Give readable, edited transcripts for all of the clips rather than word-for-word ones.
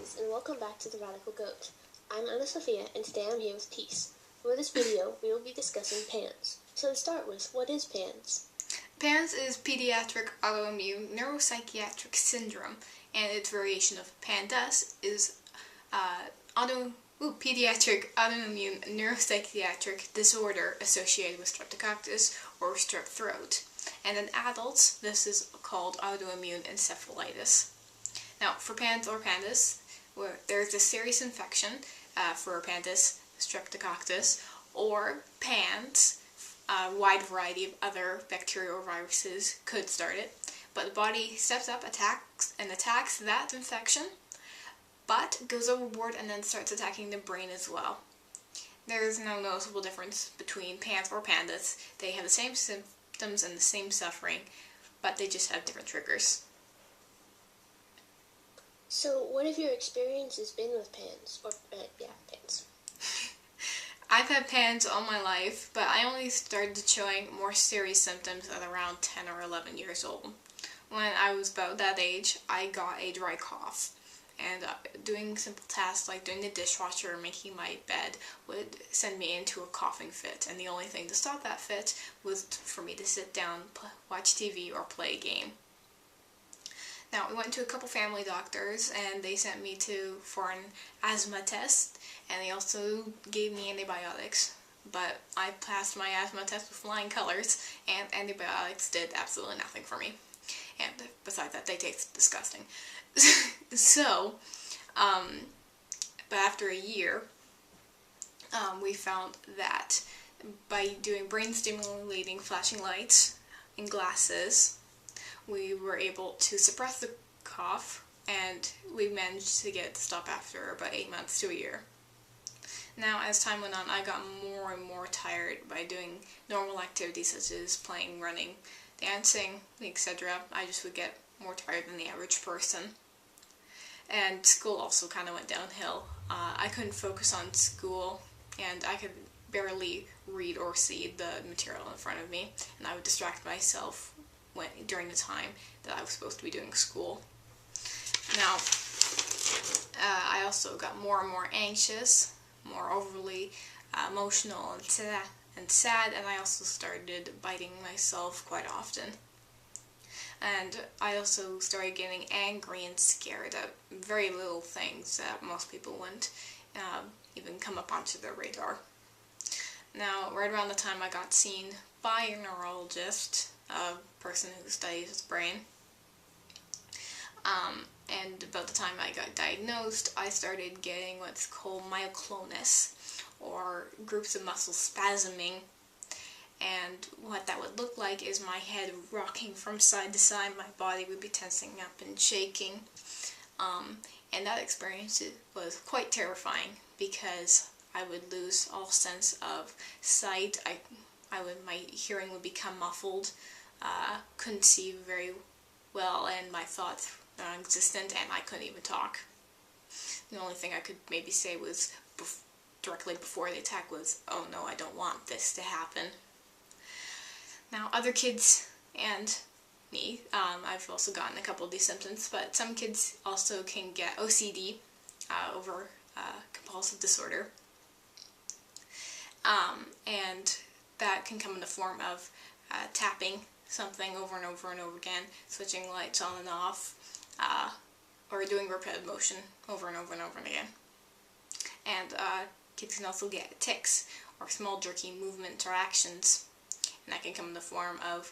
Antibodies, and welcome back to the Radical Goat. I'm Anne-Sophia, and today I'm here with Peace. For this video, we will be discussing PANDAS. So to start with, what is PANDAS? P.A.N.S is Pediatric Autoimmune Neuropsychiatric Syndrome, and its variation of P.A.N.D.A.S is Pediatric Autoimmune Neuropsychiatric Disorder associated with Streptococcus or strep-throat. And in adults, this is called autoimmune encephalitis. Now, for P.A.N.S or P.A.N.D.A.S, there's a serious infection for P.A.N.D.A.S, Streptococcus, or P.A.N.S. A wide variety of other bacteria or viruses could start it, but the body steps up, attacks that infection, but goes overboard and then starts attacking the brain as well. There is no noticeable difference between P.A.N.S or P.A.N.D.A.S. They have the same symptoms and the same suffering, but they just have different triggers. So, what have your experiences been with PANDAS? PANDAS. I've had P.A.N.S all my life, but I only started showing more serious symptoms at around 10 or 11 years old. When I was about that age, I got a dry cough, and doing simple tasks like doing the dishwasher or making my bed would send me into a coughing fit, and the only thing to stop that fit was for me to sit down, watch TV, or play a game. Now, we went to a couple family doctors, and they sent me for an asthma test, and they also gave me antibiotics. But I passed my asthma test with flying colors, and antibiotics did absolutely nothing for me. And besides that, they tasted disgusting. So, but after a year, we found that by doing brain-stimulating flashing lights in glasses, we were able to suppress the cough, and we managed to get it to stop after about 8 months to a year. Now, as time went on, I got more and more tired by doing normal activities such as playing, running, dancing, etc. I just would get more tired than the average person. And school also kind of went downhill. I couldn't focus on school, and I could barely read or see the material in front of me, and I would distract myself during the time that I was supposed to be doing school. Now, I also got more and more anxious, more overly emotional and sad, and I also started biting myself quite often. And I also started getting angry and scared at very little things that most people wouldn't even come up onto their radar. Now, right around the time I got seen by a neurologist, a person who studies the brain, and about the time I got diagnosed, I started getting what's called Myoclonus, or groups of muscles spasming, and what that would look like is my head rocking from side to side, my body would be tensing up and shaking, and that experience was quite terrifying because I would lose all sense of sight. My hearing would become muffled, couldn't see very well, and my thoughts were non-existent, and I couldn't even talk. The only thing I could maybe say was directly before the attack was, "Oh no, I don't want this to happen." Now, other kids and me, I've also gotten a couple of these symptoms, but some kids also can get OCD, over compulsive disorder, and that can come in the form of tapping something over and over and over again, switching lights on and off, or doing repetitive motion over and over and over again. And kids can also get tics, or small jerky movement or actions, and that can come in the form of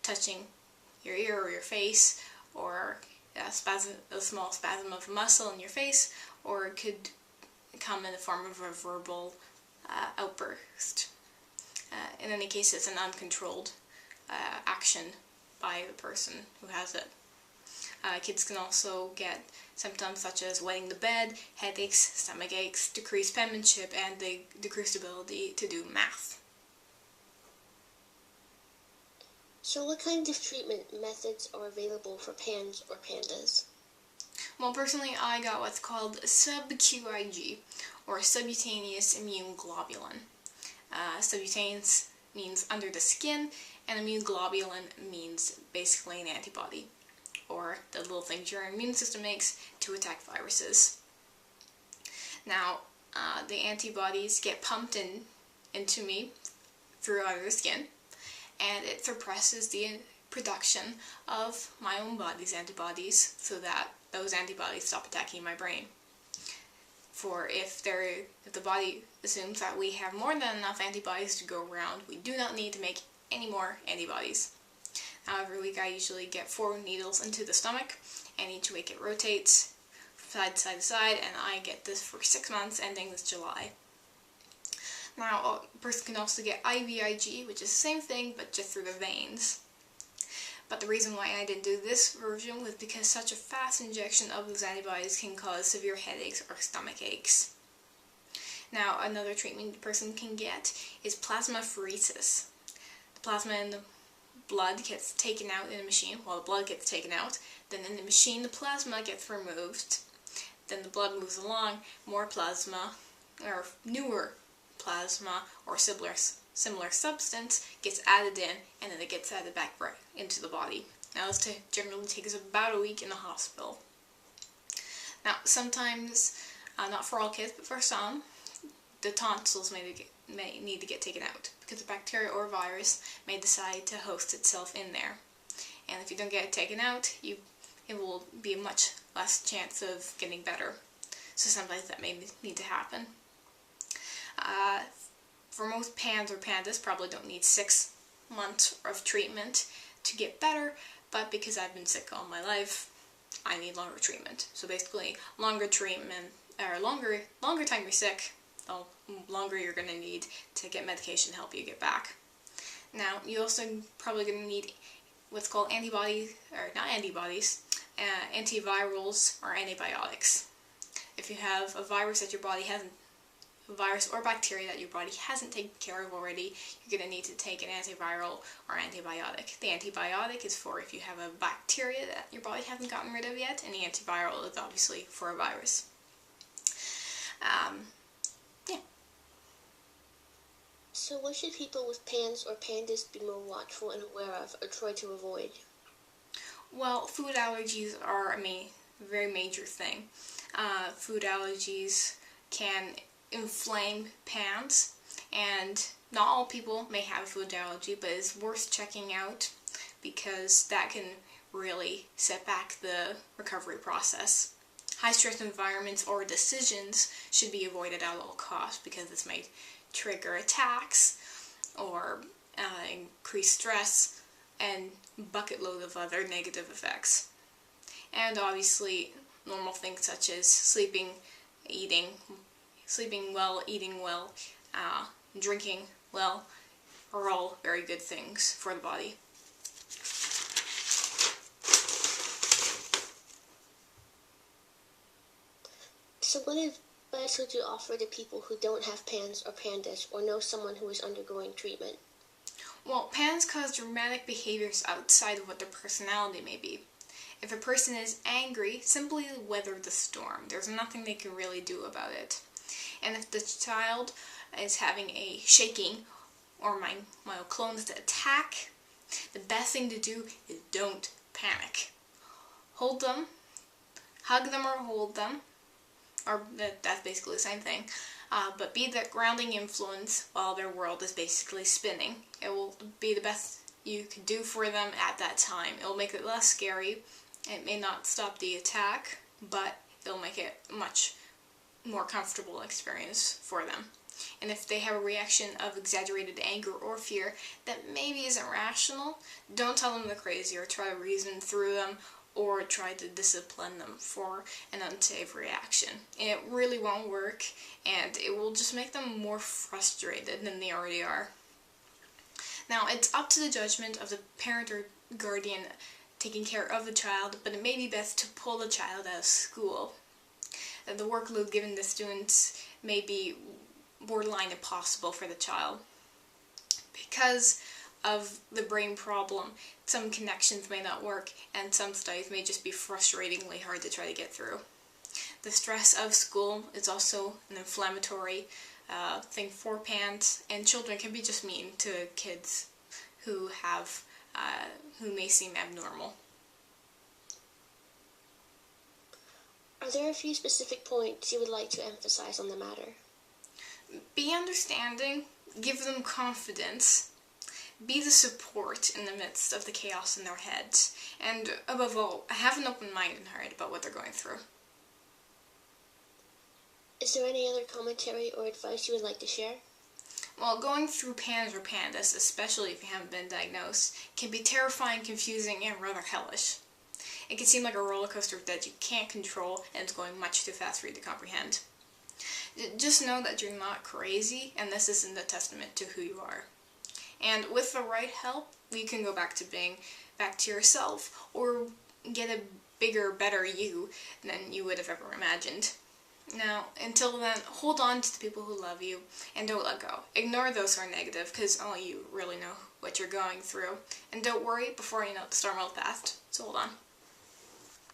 touching your ear or your face, or a small spasm of muscle in your face, or it could come in the form of a verbal outburst. In any case, it's an uncontrolled action by the person who has it. Kids can also get symptoms such as wetting the bed, headaches, stomach aches, decreased penmanship, and the decreased ability to do math. So what kind of treatment methods are available for PANDAS or PANDAS? Well, personally, I got what's called sub-QIG, or subcutaneous immune globulin. Subcutaneous means under the skin, and immune globulin means basically an antibody. or the little things your immune system makes to attack viruses. Now, the antibodies get pumped into me through the skin, and it suppresses the production of my own body's antibodies so that those antibodies stop attacking my brain. For if the body assumes that we have more than enough antibodies to go around, we do not need to make any more antibodies. Now, every week I usually get 4 needles into the stomach, and each week it rotates side to side, and I get this for 6 months ending this July. Now, a person can also get IVIG, which is the same thing, but just through the veins. But the reason why I didn't do this version was because such a fast injection of those antibodies can cause severe headaches or stomach aches. Now, another treatment the person can get is plasmapheresis. The plasma in the blood gets taken out in a machine. Well, the blood gets taken out, then in the machine the plasma gets removed. Then the blood moves along, more plasma, or newer plasma, or similar substance gets added in, and then it gets added back right into the body. Now, this generally takes about a week in the hospital. Now, sometimes, not for all kids, but for some, the tonsils may need to get taken out because a bacteria or virus may decide to host itself in there. And if you don't get it taken out, it will be a much less chance of getting better. So sometimes that may need to happen. For most P.A.N.S or P.A.N.D.A.S probably don't need 6 months of treatment to get better, but because I've been sick all my life, I need longer treatment. So basically, longer treatment, or longer time you're sick, the longer you're going to need to get medication to help you get back. Now, you also probably going to need what's called antibodies, or not antibodies, antivirals or antibiotics. If you have a virus that your body hasn't, a virus or bacteria that your body hasn't taken care of already, you're going to need to take an antiviral or antibiotic. The antibiotic is for if you have a bacteria that your body hasn't gotten rid of yet, and the antiviral is obviously for a virus. Yeah. So what should people with P.A.N.S or P.A.N.D.A.S be more watchful and aware of, or try to avoid? Well, food allergies are a very major thing. Food allergies can inflame P.A.N.S, and not all people may have a food allergy, but it's worth checking out because that can really set back the recovery process. High stress environments or decisions should be avoided at all costs because this may trigger attacks or increase stress and bucket load of other negative effects. And obviously normal things such as sleeping well, eating well, drinking well are all very good things for the body. So what advice would you offer to people who don't have P.A.N.S or P.A.N.D.A.S or know someone who is undergoing treatment? Well, P.A.N.S cause dramatic behaviors outside of what their personality may be. If a person is angry, simply weather the storm. There's nothing they can really do about it. And if the child is having a shaking or myoclonus attack, the best thing to do is don't panic. Hold them, hug them or hold them, or that's basically the same thing, but be that grounding influence while their world is basically spinning. It will be the best you can do for them at that time. It will make it less scary. It may not stop the attack, but it'll make it much more comfortable experience for them. And if they have a reaction of exaggerated anger or fear that maybe isn't rational, don't tell them they're crazy or try to reason through them or try to discipline them for an unsafe reaction. It really won't work, and it will just make them more frustrated than they already are. Now, it's up to the judgment of the parent or guardian taking care of the child, but it may be best to pull the child out of school. The workload given to students may be borderline impossible for the child. Because of the brain problem, some connections may not work, and some studies may just be frustratingly hard to try to get through. The stress of school is also an inflammatory thing for P.A.N.S, and children can be just mean to kids who may seem abnormal. Are there a few specific points you would like to emphasize on the matter? Be understanding, give them confidence, be the support in the midst of the chaos in their heads, and above all, have an open mind and heart about what they're going through. Is there any other commentary or advice you would like to share? Well, going through PANDAS or P.A.N.D.A.S, especially if you haven't been diagnosed, can be terrifying, confusing, and rather hellish. It can seem like a roller coaster that you can't control and it's going much too fast for you to comprehend. Just know that you're not crazy, and this isn't a testament to who you are. And with the right help, you can go back to being back to yourself, or get a bigger, better you than you would have ever imagined. Now, until then, hold on to the people who love you, and don't let go. Ignore those who are negative, because only you really know what you're going through. And don't worry, before you know it, the storm will pass. So hold on.